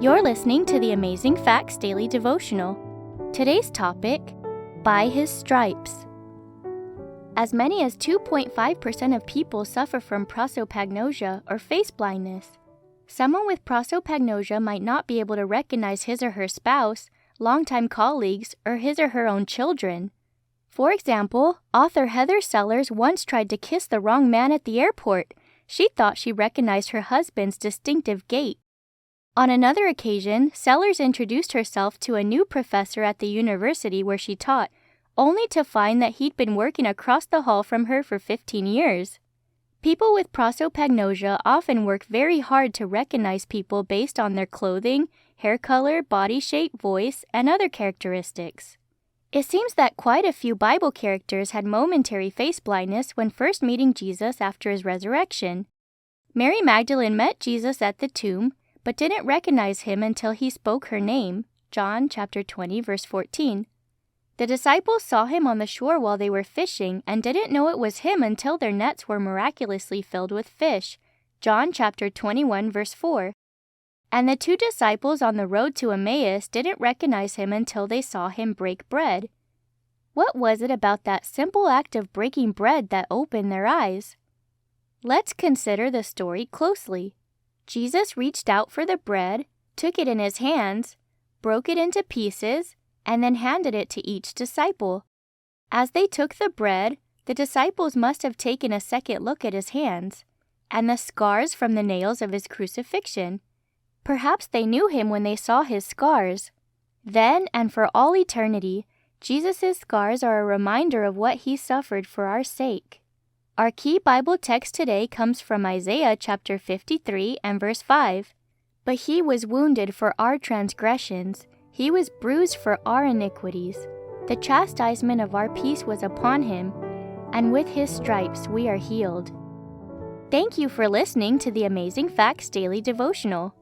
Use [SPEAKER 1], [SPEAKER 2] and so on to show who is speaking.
[SPEAKER 1] You're listening to the Amazing Facts Daily Devotional. Today's topic, by His stripes. As many as 2.5% of people suffer from prosopagnosia or face blindness. Someone with prosopagnosia might not be able to recognize his or her spouse, longtime colleagues, or his or her own children. For example, author Heather Sellers once tried to kiss the wrong man at the airport. She thought she recognized her husband's distinctive gait. On another occasion, Sellers introduced herself to a new professor at the university where she taught, only to find that he'd been working across the hall from her for 15 years. People with prosopagnosia often work very hard to recognize people based on their clothing, hair color, body shape, voice, and other characteristics. It seems that quite a few Bible characters had momentary face blindness when first meeting Jesus after his resurrection. Mary Magdalene met Jesus at the tomb, but didn't recognize him until he spoke her name, John chapter 20, verse 14. The disciples saw him on the shore while they were fishing and didn't know it was him until their nets were miraculously filled with fish, John chapter 21, verse 4. And the two disciples on the road to Emmaus didn't recognize him until they saw him break bread. What was it about that simple act of breaking bread that opened their eyes? Let's consider the story closely. Jesus reached out for the bread, took it in his hands, broke it into pieces, and then handed it to each disciple. As they took the bread, the disciples must have taken a second look at his hands, and the scars from the nails of his crucifixion. Perhaps they knew him when they saw his scars. Then and for all eternity, Jesus' scars are a reminder of what he suffered for our sake. Our key Bible text today comes from Isaiah chapter 53 and verse 5. But he was wounded for our transgressions, he was bruised for our iniquities. The chastisement of our peace was upon him, and with his stripes we are healed. Thank you for listening to the Amazing Facts Daily Devotional.